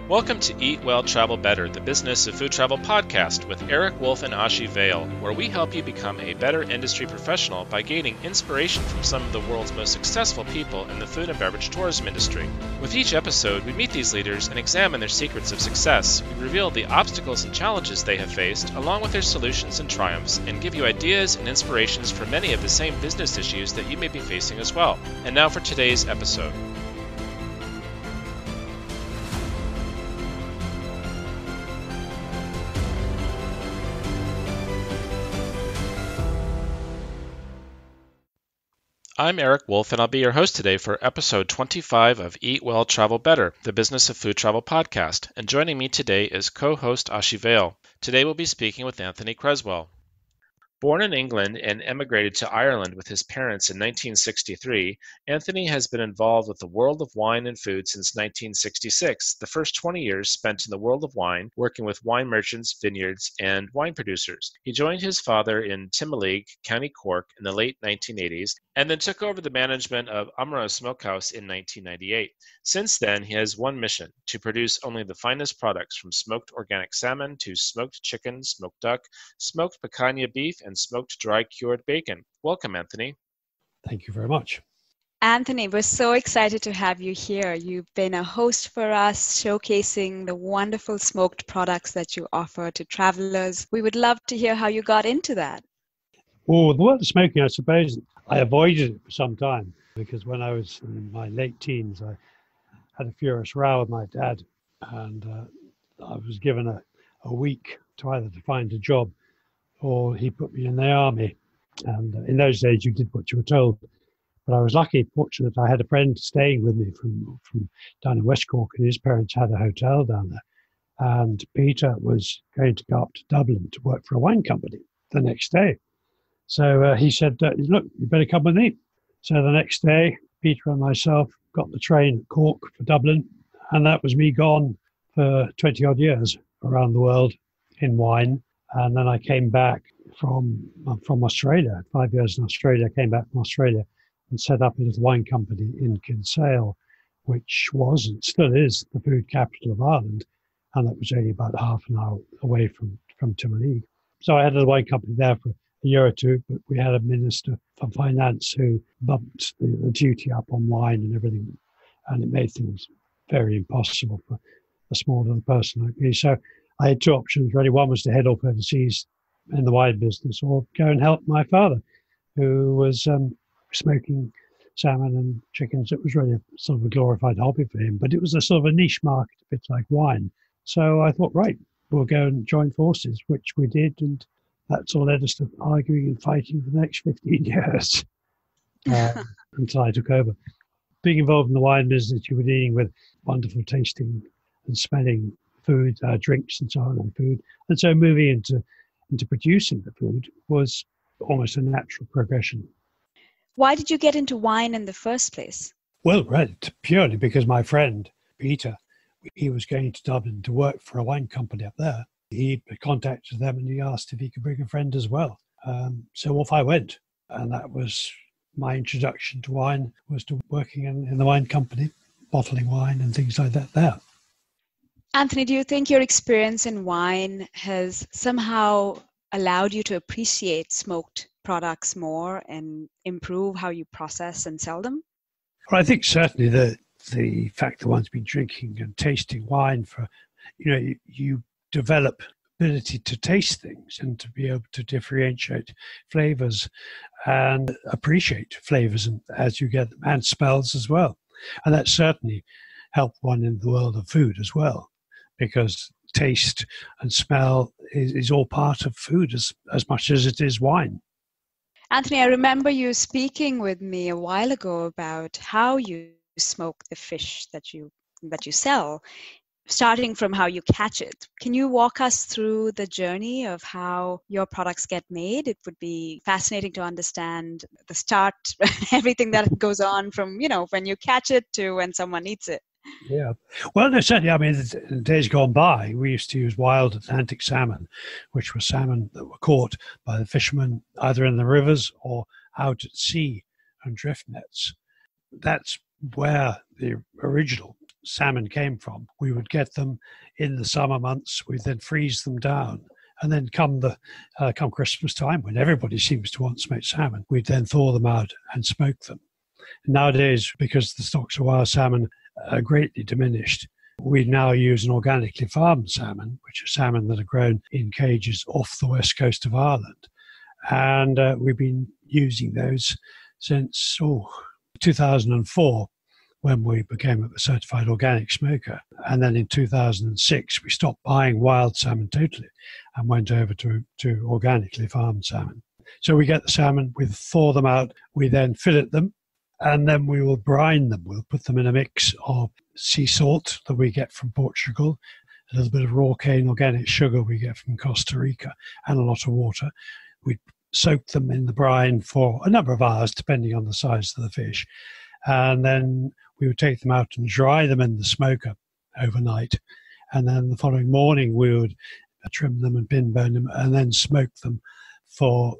Welcome to Eat Well, Travel Better, the Business of Food Travel podcast with Eric Wolf and Ashi Vale, where we help you become a better industry professional by gaining inspiration from some of the world's most successful people in the food and beverage tourism industry. With each episode, we meet these leaders and examine their secrets of success. We reveal the obstacles and challenges they have faced, along with their solutions and triumphs, and give you ideas and inspirations for many of the same business issues that you may be facing as well. And now for today's episode. I'm Eric Wolf, and I'll be your host today for episode 25 of Eat Well, Travel Better, the Business of Food Travel podcast. And joining me today is co-host Ashi Vale. Today we'll be speaking with Anthony Creswell. Born in England and emigrated to Ireland with his parents in 1963, Anthony has been involved with the world of wine and food since 1966, the first 20 years spent in the world of wine, working with wine merchants, vineyards, and wine producers. He joined his father in Timoleague, County Cork, in the late 1980s, and then took over the management of Amaro Smokehouse in 1998. Since then, he has one mission: to produce only the finest products, from smoked organic salmon to smoked chicken, smoked duck, smoked picanha beef, and smoked dry cured bacon. Welcome, Anthony. Thank you very much. Anthony, we're so excited to have you here. You've been a host for us, showcasing the wonderful smoked products that you offer to travelers. We would love to hear how you got into that. Well, the world of smoking, I suppose, I avoided it for some time because when I was in my late teens, I had a furious row with my dad, and I was given a week to either to find a job or he put me in the army. And in those days, you did what you were told. But I was lucky, fortunate. I had a friend staying with me from down in West Cork, and his parents had a hotel down there. And Peter was going to go up to Dublin to work for a wine company the next day. So he said, look, you better come with me. So the next day, Peter and myself got the train at Cork for Dublin, and that was me gone for 20-odd years around the world in wine. And then I came back from Australia, 5 years in Australia. I came back from Australia and set up a little wine company in Kinsale, which was and still is the food capital of Ireland. And that was only about half an hour away from Timoleague. So I had a wine company there for a year or two, but we had a minister for finance who bumped the duty up on wine and everything. And it made things very impossible for a small little person like me. So I had two options really. One was to head off overseas in the wine business, or go and help my father, who was smoking salmon and chickens. It was really a sort of a glorified hobby for him, but it was a sort of a niche market, a bit like wine. So I thought, right, we'll go and join forces, which we did, and that sort of led us to arguing and fighting for the next 15 years until I took over. Being involved in the wine business, you were dealing with wonderful tasting and smelling food, drinks and so on, and food. And so moving into producing the food was almost a natural progression. Why did you get into wine in the first place? Well, right, purely because my friend, Peter, he was going to Dublin to work for a wine company up there. He contacted them and he asked if he could bring a friend as well. So off I went. And that was my introduction to wine, was to working in the wine company, bottling wine and things like that there. Anthony, do you think your experience in wine has somehow allowed you to appreciate smoked products more and improve how you process and sell them? Well, I think certainly the fact that one's been drinking and tasting wine for, you develop ability to taste things and to be able to differentiate flavors and appreciate flavors as you get them, and smells as well. And that certainly helped one in the world of food as well, because taste and smell is all part of food as much as it is wine. Anthony, I remember you speaking with me a while ago about how you smoke the fish that you sell, starting from how you catch it. Can you walk us through the journey of how your products get made? It would be fascinating to understand the start, everything that goes on from, when you catch it to when someone eats it. Yeah. Well, no, certainly, I mean, in days gone by, we used to use wild Atlantic salmon, which were salmon that were caught by the fishermen either in the rivers or out at sea on drift nets. That's where the original salmon came from. We would get them in the summer months. We'd then freeze them down. And then come Christmas time, when everybody seems to want smoked salmon, we'd then thaw them out and smoke them. Nowadays, because the stocks of wild salmon are greatly diminished, we now use an organically farmed salmon, which are salmon that are grown in cages off the west coast of Ireland. And we've been using those since 2004, when we became a certified organic smoker. And then in 2006, we stopped buying wild salmon totally and went over to organically farmed salmon. So we get the salmon, we thaw them out, we then fillet them, and then we will brine them. We'll put them in a mix of sea salt that we get from Portugal, a little bit of raw cane organic sugar we get from Costa Rica, and a lot of water. We soak them in the brine for a number of hours, depending on the size of the fish. And then we would take them out and dry them in the smoker overnight. And then the following morning, we would trim them and bin bone them and then smoke them for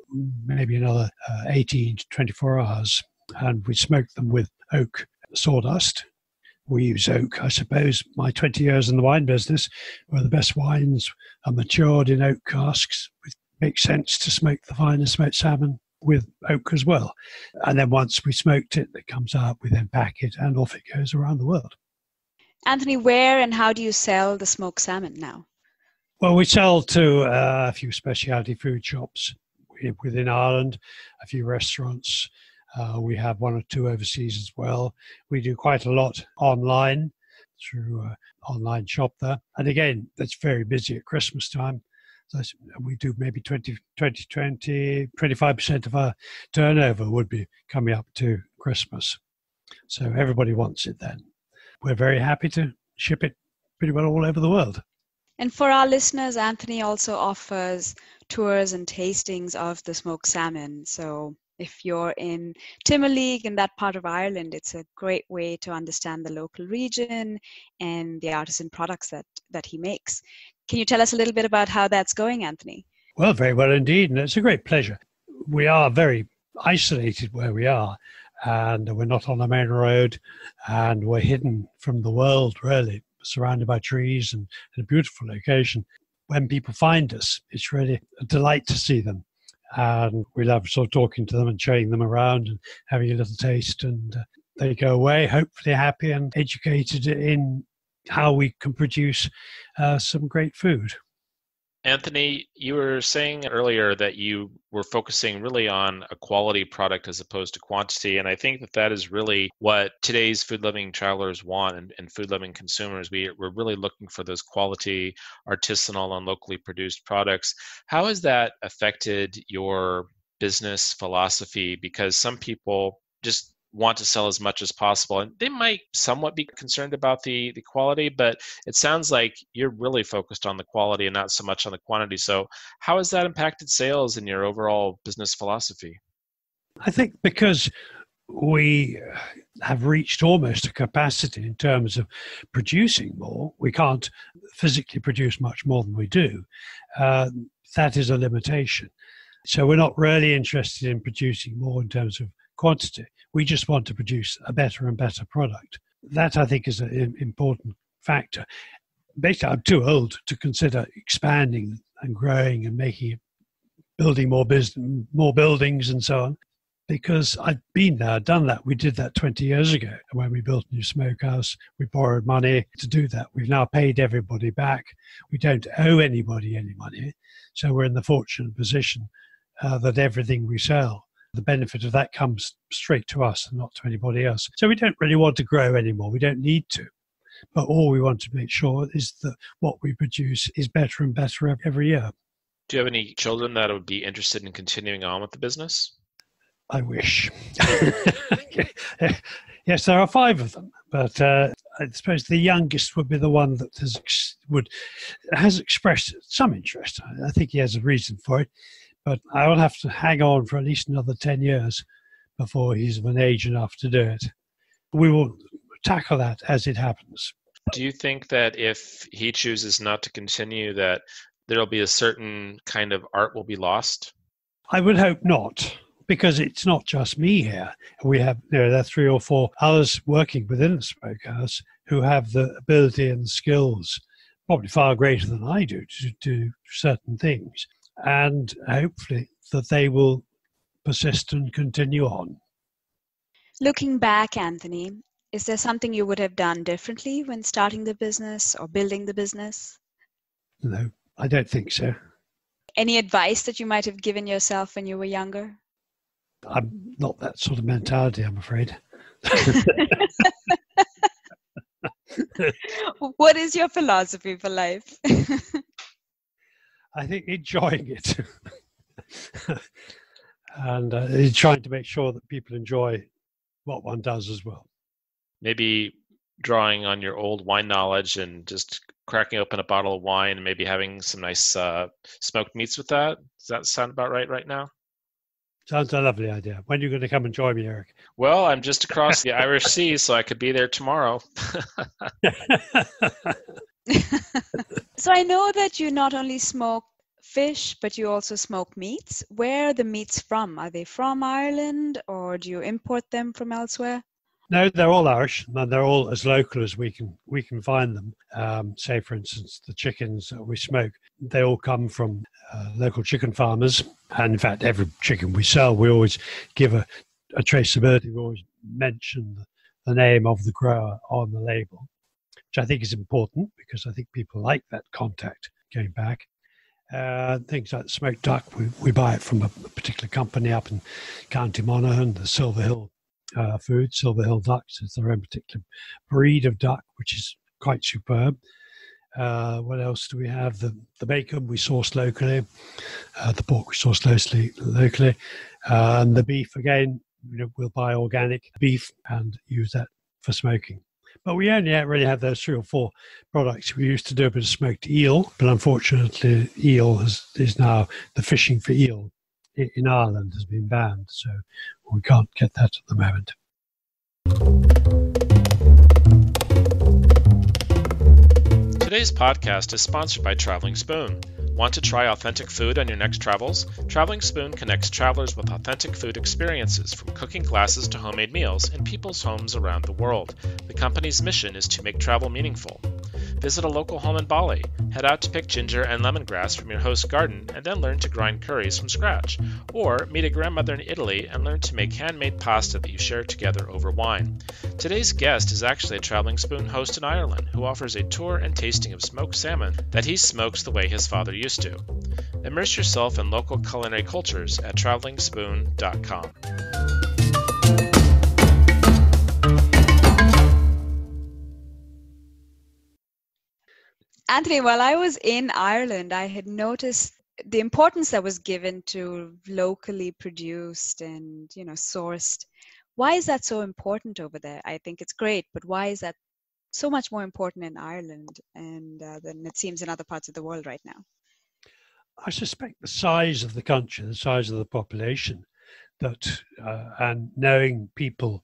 maybe another 18 to 24 hours. And we smoke them with oak sawdust. We use oak, I suppose. My 20 years in the wine business, where the best wines are matured in oak casks. It makes sense to smoke the finest smoked salmon with oak as well. And then once we smoked it, it comes out, we then pack it, and off it goes around the world. Anthony, where and how do you sell the smoked salmon now? Well, we sell to a few specialty food shops within Ireland, a few restaurants. We have one or two overseas as well. We do quite a lot online through an online shop there. And again, that's very busy at Christmas time. So we do maybe 25% of our turnover would be coming up to Christmas. So everybody wants it then. We're very happy to ship it pretty well all over the world. And for our listeners, Anthony also offers tours and tastings of the smoked salmon. So if you're in Timoleague, in that part of Ireland, it's a great way to understand the local region and the artisan products that he makes. Can you tell us a little bit about how that's going, Anthony? Well, very well indeed, and it's a great pleasure. We are very isolated where we are, and we're not on a main road, and we're hidden from the world, really, surrounded by trees and a beautiful location. When people find us, it's really a delight to see them. And we love sort of talking to them and showing them around and having a little taste. And they go away hopefully happy and educated in how we can produce some great food. Anthony, you were saying earlier that you were focusing really on a quality product as opposed to quantity. And I think that is really what today's food-loving travelers want and food-loving consumers. We're really looking for those quality, artisanal, and locally produced products. How has that affected your business philosophy? Because some people just want to sell as much as possible, and they might somewhat be concerned about the quality, but it sounds like you're really focused on the quality and not so much on the quantity. So how has that impacted sales and your overall business philosophy? I think because we have reached almost a capacity in terms of producing more, we can't physically produce much more than we do. That is a limitation. So we're not really interested in producing more in terms of quantity. We just want to produce a better and better product. That, I think, is an important factor. Basically, I'm too old to consider expanding and growing and building more buildings and so on, because I've been there, done that. We did that 20 years ago. When we built a new smokehouse, we borrowed money to do that. We've now paid everybody back. We don't owe anybody any money. So we're in the fortunate position that everything we sell, the benefit of that comes straight to us and not to anybody else. So we don't really want to grow anymore. We don't need to. But all we want to make sure is that what we produce is better and better every year. Do you have any children that would be interested in continuing on with the business? I wish. Yes, there are 5 of them. But I suppose the youngest would be the one that has expressed some interest. I think he has a reason for it. But I will have to hang on for at least another 10 years before he's of an age enough to do it. We will tackle that as it happens. Do you think that if he chooses not to continue, that there'll be a certain kind of art will be lost? I would hope not, because it's not just me here. There are 3 or 4 others working within the smokehouse who have the ability and skills, probably far greater than I do, to do certain things. And hopefully that they will persist and continue on. Looking back, Anthony, is there something you would have done differently when starting the business or building the business? No, I don't think so. Any advice that you might have given yourself when you were younger? I'm not that sort of mentality, I'm afraid. What is your philosophy for life? I think enjoying it and trying to make sure that people enjoy what one does as well. Maybe drawing on your old wine knowledge and just cracking open a bottle of wine and maybe having some nice smoked meats with that. Does that sound about right now? Sounds a lovely idea. When are you going to come and join me, Eric? Well, I'm just across the Irish Sea, so I could be there tomorrow. So I know that you not only smoke fish, but you also smoke meats. Where are the meats from? Are they from Ireland, or do you import them from elsewhere? No, they're all Irish, and they're all as local as we can find them. Say, for instance, the chickens that we smoke, they all come from local chicken farmers. And in fact, every chicken we sell, we always give a traceability. We always mention the name of the grower on the label, which I think is important because I think people like that contact going back. Things like smoked duck, we buy it from a particular company up in County Monaghan, the Silver Hill food. Silver Hill ducks is their own particular breed of duck, which is quite superb. What else do we have? The bacon we source locally, the pork we source locally, and the beef again. We'll buy organic beef and use that for smoking. But we only really have those 3 or 4 products. We used to do a bit of smoked eel, but unfortunately, eel is now the fishing for eel in Ireland has been banned, so we can't get that at the moment. Today's podcast is sponsored by Traveling Spoon. Want to try authentic food on your next travels? Traveling Spoon connects travelers with authentic food experiences, from cooking classes to homemade meals, in people's homes around the world. The company's mission is to make travel meaningful. Visit a local home in Bali. Head out to pick ginger and lemongrass from your host's garden and then learn to grind curries from scratch. Or meet a grandmother in Italy and learn to make handmade pasta that you share together over wine. Today's guest is actually a Traveling Spoon host in Ireland who offers a tour and tasting of smoked salmon that he smokes the way his father used to. Immerse yourself in local culinary cultures at travelingspoon.com. Anthony, while I was in Ireland, I had noticed the importance that was given to locally produced and, sourced. Why is that so important over there? I think it's great, but why is that so much more important in Ireland than it seems in other parts of the world right now? I suspect the size of the country, the size of the population, and knowing people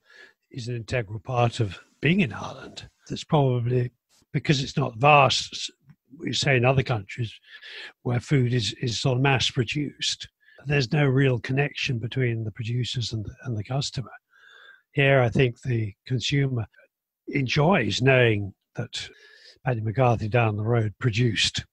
is an integral part of being in Ireland. That's probably because it's not vast, we say in other countries where food is sort of mass produced. There's no real connection between the producers and the customer. Here, I think the consumer enjoys knowing that Paddy McCarthy down the road produced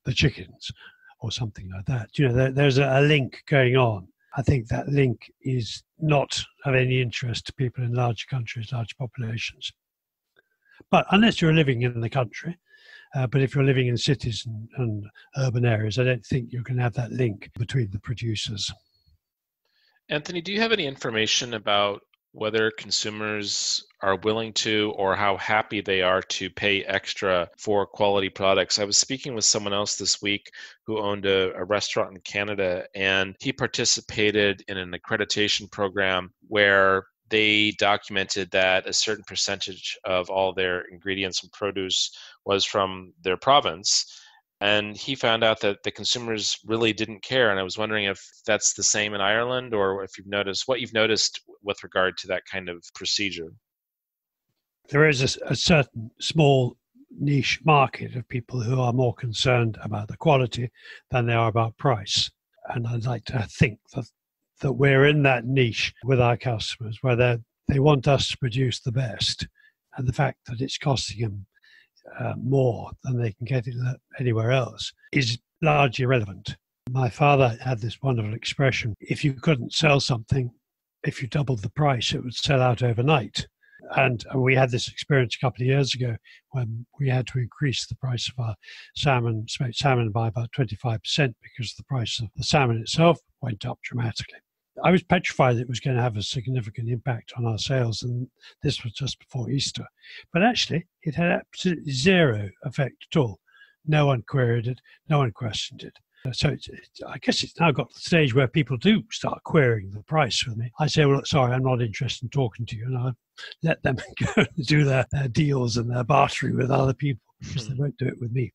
the chickens or something like that. There's a link going on. I think that link is not of any interest to people in large countries, large populations. But unless you're living in the country, but if you're living in cities and urban areas, I don't think you're going to have that link between the producers. Anthony, do you have any information about whether consumers are willing to or how happy they are to pay extra for quality products? I was speaking with someone else this week who owned a restaurant in Canada, and he participated in an accreditation program where they documented that a certain percentage of all their ingredients and produce was from their province. And he found out that the consumers really didn't care. And I was wondering if that's the same in Ireland, or if what you've noticed with regard to that kind of procedure. There is a certain small niche market of people who are more concerned about the quality than they are about price. And I'd like to think that we're in that niche with our customers, where they want us to produce the best and the fact that it's costing them more than they can get it anywhere else is largely irrelevant. My father had this wonderful expression: if you couldn't sell something, if you doubled the price, it would sell out overnight. And we had this experience a couple of years ago when we had to increase the price of our smoked salmon by about 25% because the price of the salmon itself went up dramatically. I was petrified that it was going to have a significant impact on our sales, and this was just before Easter. But actually, it had absolutely zero effect at all. No one queried it, no one questioned it. So I guess it's now got to the stage where people do start querying the price with me. I say, well, sorry, I'm not interested in talking to you, and I let them go and do their deals and their bartering with other people because they won't do it with me.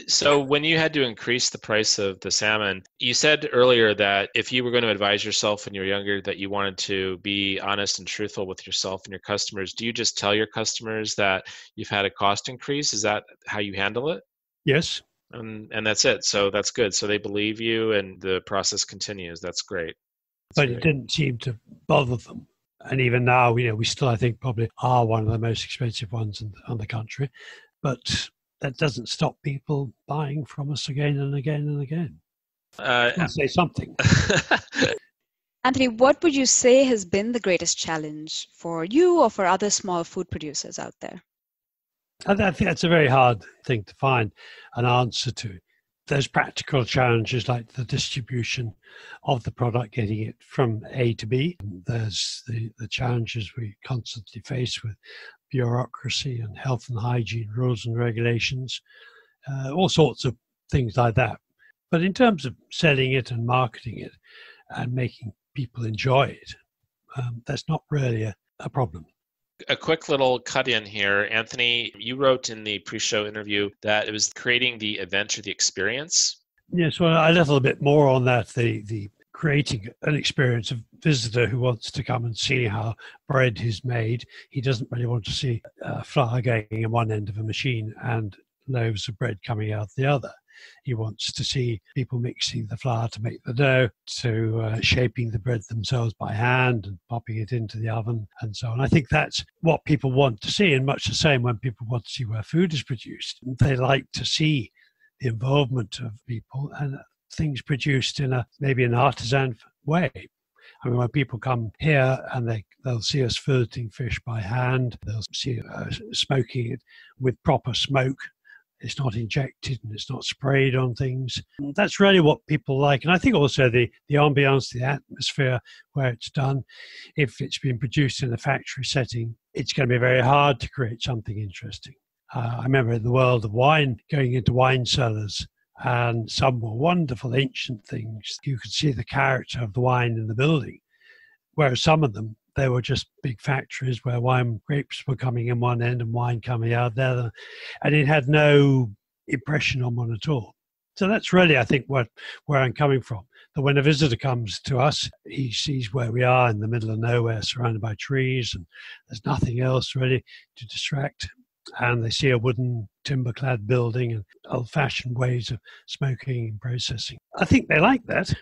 So when you had to increase the price of the salmon, you said earlier that if you were going to advise yourself when you were younger that you wanted to be honest and truthful with yourself and your customers, do you just tell your customers that you've had a cost increase? Is that how you handle it? Yes. And that's it. So that's good. So they believe you and the process continues. That's great. But it didn't seem to bother them. And even now, we still, I think, probably are one of the most expensive ones in the country. But that doesn't stop people buying from us again and again and again. I'll say something. Anthony, what would you say has been the greatest challenge for you or for other small food producers out there? I think that's a very hard thing to find an answer to. There's practical challenges like the distribution of the product, getting it from A to B. There's the challenges we constantly face with bureaucracy and health and hygiene rules and regulations, all sorts of things like that. But in terms of selling it and marketing it and making people enjoy it, that's not really a problem. A quick little cut in here. Anthony, you wrote in the pre-show interview that it was creating the event or the experience. Yes, well, a little bit more on that, the creating an experience of visitor who wants to come and see how bread is made. He doesn't really want to see flour going in one end of a machine and loaves of bread coming out the other. He wants to see people mixing the flour to make the dough, to shaping the bread themselves by hand and popping it into the oven and so on. I think that's what people want to see, and much the same when people want to see where food is produced. They like to see the involvement of people and things produced in maybe an artisan way. I mean, when people come here and they'll see us filleting fish by hand, they'll see smoking it with proper smoke. It's not injected and it's not sprayed on things. That's really what people like. And I think also the ambience, the atmosphere where it's done. If it's been produced in a factory setting, it's going to be very hard to create something interesting. I remember in the world of wine, going into wine cellars, and some were wonderful ancient things. You could see the character of the wine in the building, whereas some of them, they were just big factories where wine grapes were coming in one end and wine coming out the other, and it had no impression on one at all. So that's really, I think, where I'm coming from. That when a visitor comes to us, he sees where we are in the middle of nowhere, surrounded by trees, and there's nothing else really to distract. And they see a wooden timber-clad building and old-fashioned ways of smoking and processing. I think they like that.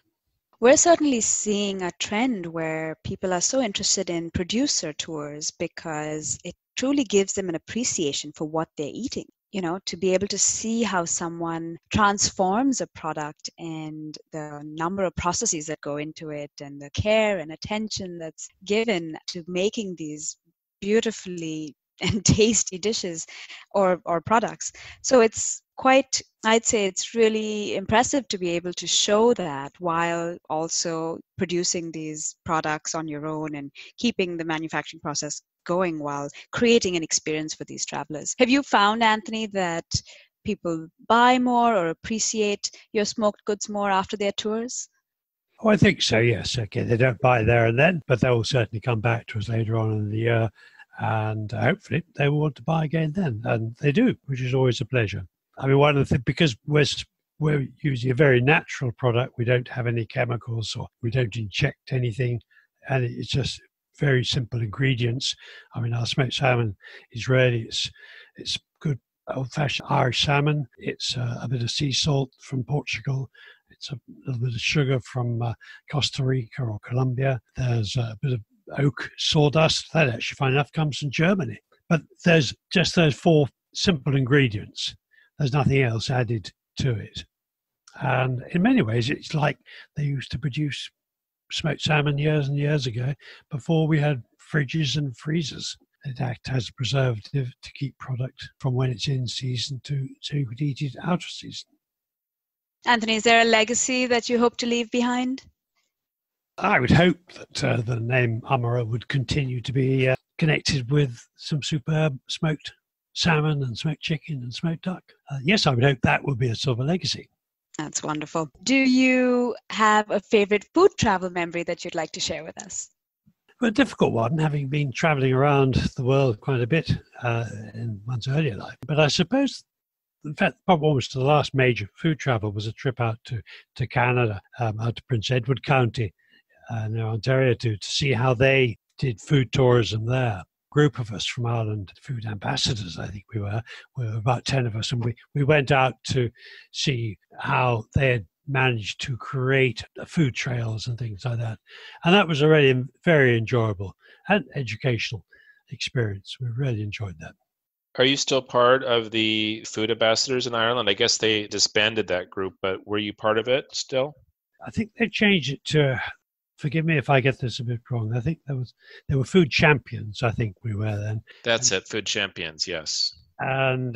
We're certainly seeing a trend where people are so interested in producer tours because it truly gives them an appreciation for what they're eating. To be able to see how someone transforms a product and the number of processes that go into it and the care and attention that's given to making these beautifully and tasty dishes or products. So I'd say it's really impressive to be able to show that while also producing these products on your own and keeping the manufacturing process going while creating an experience for these travelers. Have you found, Anthony, that people buy more or appreciate your smoked goods more after their tours? Oh, I think so, yes. Okay, they don't buy there and then, but they will certainly come back to us later on in the year, and hopefully they will want to buy again then, and they do, which is always a pleasure. I mean, one of the things, because we're using a very natural product, we don't have any chemicals or we don't inject anything, and it's just very simple ingredients. I mean, our smoked salmon is really, it's good old-fashioned Irish salmon. It's a bit of sea salt from Portugal. It's a little bit of sugar from Costa Rica or Colombia. There's a bit of oak sawdust. That actually, fine enough, comes from Germany. But there's just those four simple ingredients. There's nothing else added to it. And in many ways, it's like they used to produce smoked salmon years and years ago before we had fridges and freezers. It acts as a preservative to keep product from when it's in season to so you could eat it out of season. Anthony, is there a legacy that you hope to leave behind? I would hope that the name Amara would continue to be connected with some superb smoked salmon and smoked chicken and smoked duck. Yes, I would hope that would be a sort of a legacy. That's wonderful. Do you have a favorite food travel memory that you'd like to share with us? Well, a difficult one, having been travelling around the world quite a bit in one's earlier life. But I suppose, in fact, probably almost the last major food travel was a trip out to Canada, out to Prince Edward County, near Ontario, to see how they did food tourism there. Group of us from Ireland, food ambassadors, I think we were about 10 of us, and we went out to see how they had managed to create food trails and things like that. And that was a really very enjoyable and educational experience. We really enjoyed that. Are you still part of the food ambassadors in Ireland? I guess they disbanded that group, but were you part of it still? I think they changed it to, forgive me if I get this a bit wrong, I think there were food champions, I think we were then. That's it, food champions, yes. And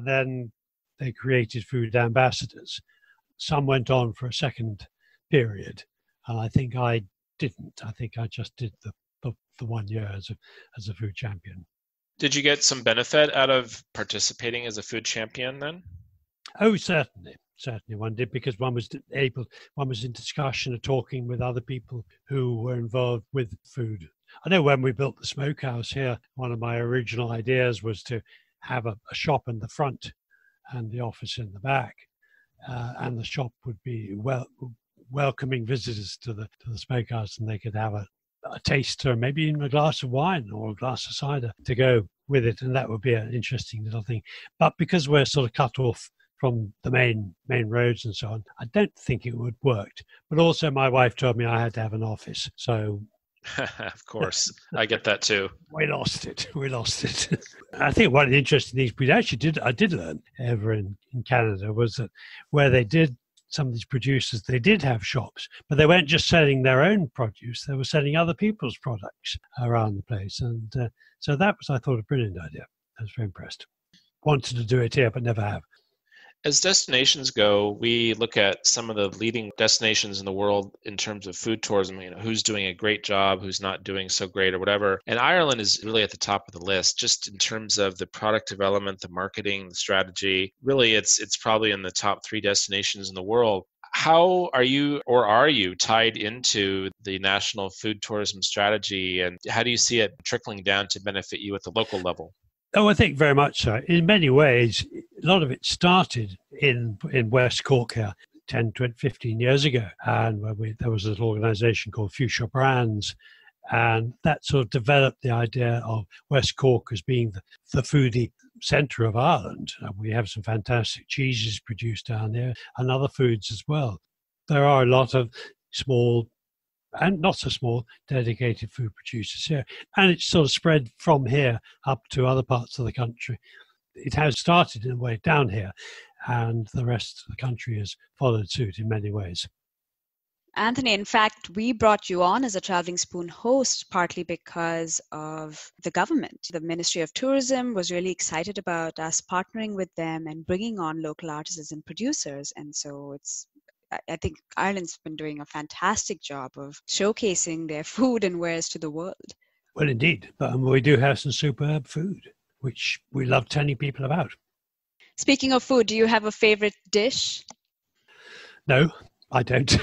then they created food ambassadors. Some went on for a second period, and I think I didn't. I think I just did the 1 year as a food champion. Did you get some benefit out of participating as a food champion then? Oh, certainly. Certainly one did, because one was in discussion or talking with other people who were involved with food. I know when we built the smokehouse here, one of my original ideas was to have a shop in the front and the office in the back. And the shop would be welcoming visitors to the smokehouse, and they could have a taste, or maybe even a glass of wine or a glass of cider to go with it, and that would be an interesting little thing. But because we're sort of cut off from the main roads and so on, I don't think it would work. But also my wife told me I had to have an office, so of course, I get that too. We lost it. I think one of the interesting things I did learn over in Canada was that where they did, some of these producers, they did have shops, but they weren't just selling their own produce, they were selling other people's products around the place. And so that was, I thought, a brilliant idea. I was very impressed. Wanted to do it here, but never have. As destinations go, we look at some of the leading destinations in the world in terms of food tourism, who's doing a great job, who's not doing so great or whatever. And Ireland is really at the top of the list, just in terms of the product development, the marketing, the strategy. Really, it's probably in the top 3 destinations in the world. How are you tied into the national food tourism strategy, and how do you see it trickling down to benefit you at the local level? Oh, I think very much so. In many ways, a lot of it started in West Cork here 10, 20, 15 years ago. And there was a little organisation called Fuchsia Brands. And that sort of developed the idea of West Cork as being the foodie centre of Ireland. We have some fantastic cheeses produced down there and other foods as well. There are a lot of small and not so small, dedicated food producers here. And it's sort of spread from here up to other parts of the country. It has started in a way down here, and the rest of the country has followed suit in many ways. Anthony, in fact, we brought you on as a Travelling Spoon host partly because of the government. The Ministry of Tourism was really excited about us partnering with them and bringing on local artisans and producers. And so I think Ireland's been doing a fantastic job of showcasing their food and wares to the world. Well, indeed. But we do have some superb food, which we love telling people about. Speaking of food, do you have a favorite dish? No, I don't.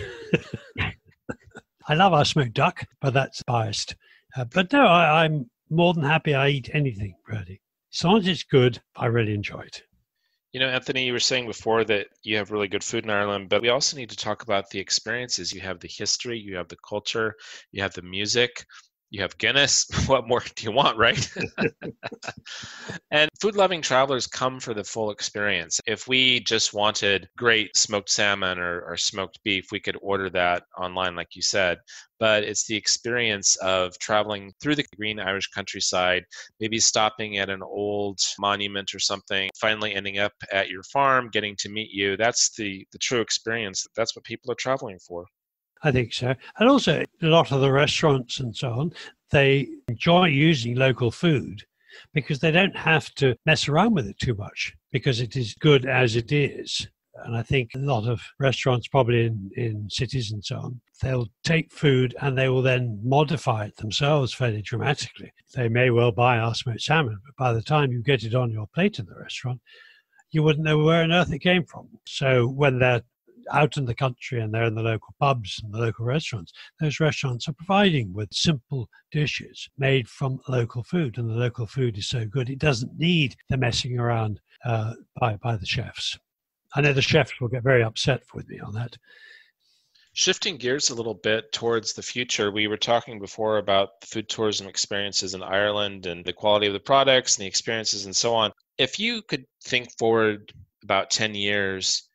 I love our smoked duck, but that's biased. But no, I'm more than happy. I eat anything, really. As long as it's good, I really enjoy it. Anthony, you were saying before that you have really good food in Ireland, but we also need to talk about the experiences. You have the history, you have the culture, you have the music. You have Guinness. What more do you want, right? And food-loving travelers come for the full experience. If we just wanted great smoked salmon or smoked beef, we could order that online, like you said. But it's the experience of traveling through the green Irish countryside, maybe stopping at an old monument or something, finally ending up at your farm, getting to meet you. That's the true experience. That's what people are traveling for. I think so. And also, a lot of the restaurants and so on, they enjoy using local food because they don't have to mess around with it too much because it is good as it is. And I think a lot of restaurants, probably in cities and so on, they'll take food and they will then modify it themselves fairly dramatically. They may well buy our smoked salmon, but by the time you get it on your plate in the restaurant, you wouldn't know where on earth it came from. So when they're out in the country and they're in the local pubs and the local restaurants, those restaurants are providing with simple dishes made from local food, and the local food is so good it doesn't need the messing around by the chefs. I know the chefs will get very upset with me on that. Shifting gears a little bit towards the future, we were talking before about food tourism experiences in Ireland and the quality of the products and the experiences and so on. If you could think forward about 10 years,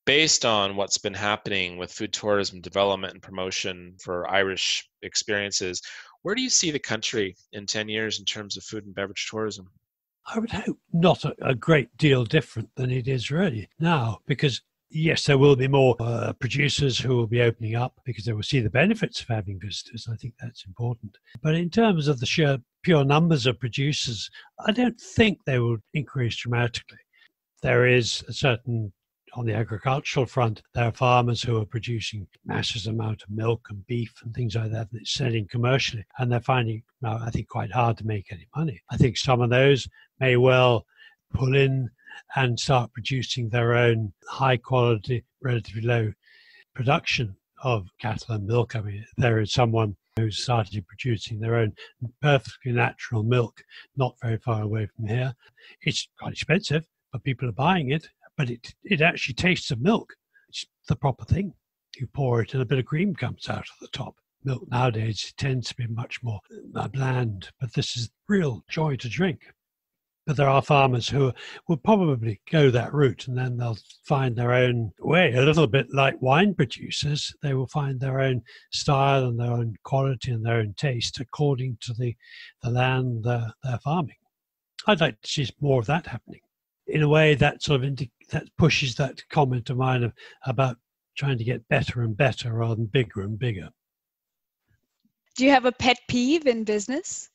based on what's been happening with food tourism development and promotion for Irish experiences, where do you see the country in 10 years in terms of food and beverage tourism? I would hope not a great deal different than it is really now, because yes, there will be more producers who will be opening up because they will see the benefits of having visitors. I think that's important. But in terms of the sheer pure numbers of producers, I don't think they will increase dramatically. There is a certain, on the agricultural front, there are farmers who are producing massive amount of milk and beef and things like that, and it's selling commercially, and they're finding now, I think, quite hard to make any money. I think some of those may well pull in and start producing their own high quality, relatively low production of cattle and milk. I mean, there is someone who's started producing their own perfectly natural milk not very far away from here. It's quite expensive, but people are buying it. But it actually tastes of milk. It's the proper thing. You pour it and a bit of cream comes out of the top. Milk nowadays tends to be much more bland, but this is real joy to drink. But there are farmers who will probably go that route, and then they'll find their own way, a little bit like wine producers. They will find their own style and their own quality and their own taste according to the land they're farming. I'd like to see more of that happening. In a way, that sort of that pushes that comment of mine about trying to get better and better rather than bigger and bigger. Do you have a pet peeve in business?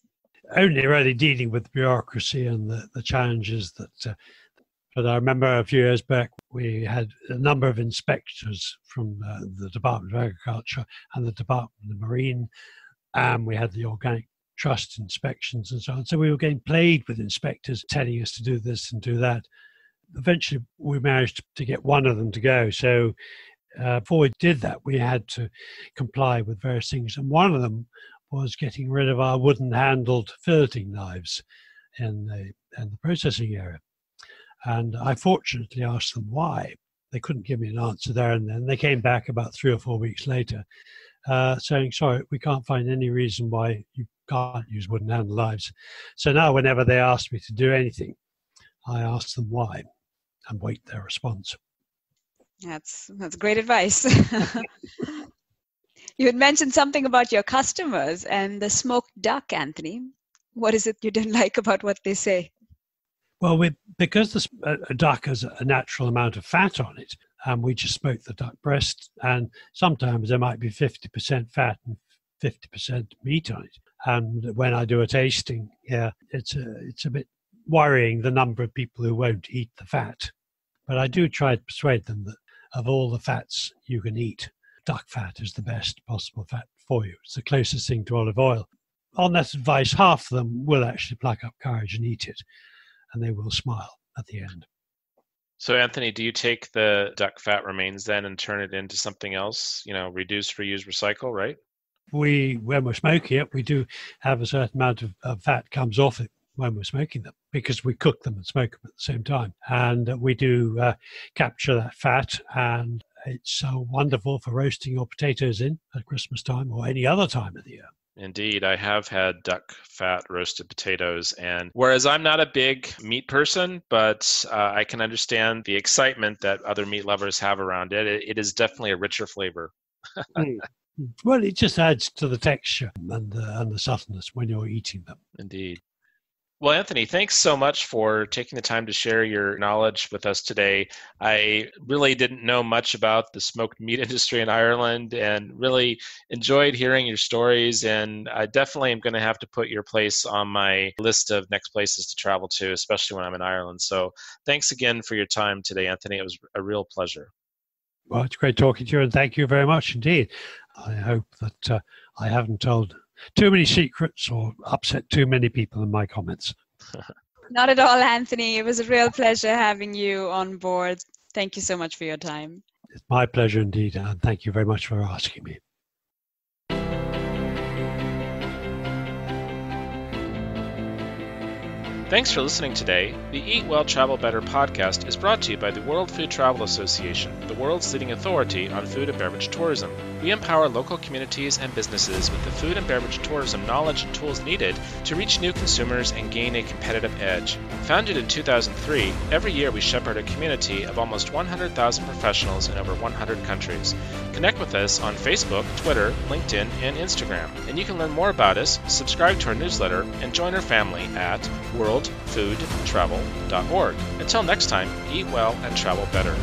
Only really dealing with bureaucracy and the challenges that. But I remember a few years back, we had a number of inspectors from the Department of Agriculture and the Department of Marine, and we had the Organic Trust inspections and so on. So we were getting plagued with inspectors telling us to do this and do that. Eventually, we managed to get one of them to go. So before we did that, we had to comply with various things. And one of them was getting rid of our wooden-handled filleting knives in the processing area. And I fortunately asked them why. They couldn't give me an answer there and then. They came back about 3 or 4 weeks later saying, sorry, we can't find any reason why you can't use wooden handle knives. So now whenever they ask me to do anything, I ask them why and wait their response. That's great advice. You had mentioned something about your customers and the smoked duck, Anthony. What is it you didn't like about what they say? Well, because a duck has a natural amount of fat on it, we just smoke the duck breast, and sometimes there might be 50% fat and 50% meat on it. And when I do a tasting, it's a bit worrying, the number of people who won't eat the fat. But I do try to persuade them that of all the fats you can eat, duck fat is the best possible fat for you. It's the closest thing to olive oil. On that advice, half of them will actually pluck up courage and eat it, and they will smile at the end. So, Anthony, do you take the duck fat remains then and turn it into something else? Reduce, reuse, recycle, right? When we're smoking it, we do have a certain amount of fat comes off it when we're smoking them, because we cook them and smoke them at the same time. And we do capture that fat, and it's so wonderful for roasting your potatoes in at Christmas time or any other time of the year. Indeed, I have had duck fat roasted potatoes, and whereas I'm not a big meat person, but I can understand the excitement that other meat lovers have around it. It is definitely a richer flavor. Mm. Well, it just adds to the texture and the subtleness when you're eating them. Indeed. Well, Anthony, thanks so much for taking the time to share your knowledge with us today. I really didn't know much about the smoked meat industry in Ireland and really enjoyed hearing your stories. And I definitely am going to have to put your place on my list of next places to travel to, especially when I'm in Ireland. So thanks again for your time today, Anthony. It was a real pleasure. Well, it's great talking to you, and thank you very much indeed. I hope that I haven't told too many secrets or upset too many people in my comments. Not at all, Anthony. It was a real pleasure having you on board. Thank you so much for your time. It's my pleasure indeed, and thank you very much for asking me. Thanks for listening today. The Eat Well, Travel Better podcast is brought to you by the World Food Travel Association, the world's leading authority on food and beverage tourism. We empower local communities and businesses with the food and beverage tourism knowledge and tools needed to reach new consumers and gain a competitive edge. Founded in 2003, every year we shepherd a community of almost 100,000 professionals in over 100 countries. Connect with us on Facebook, Twitter, LinkedIn, and Instagram. And you can learn more about us, subscribe to our newsletter, and join our family at worldfoodtravel.org. Until next time, eat well and travel better.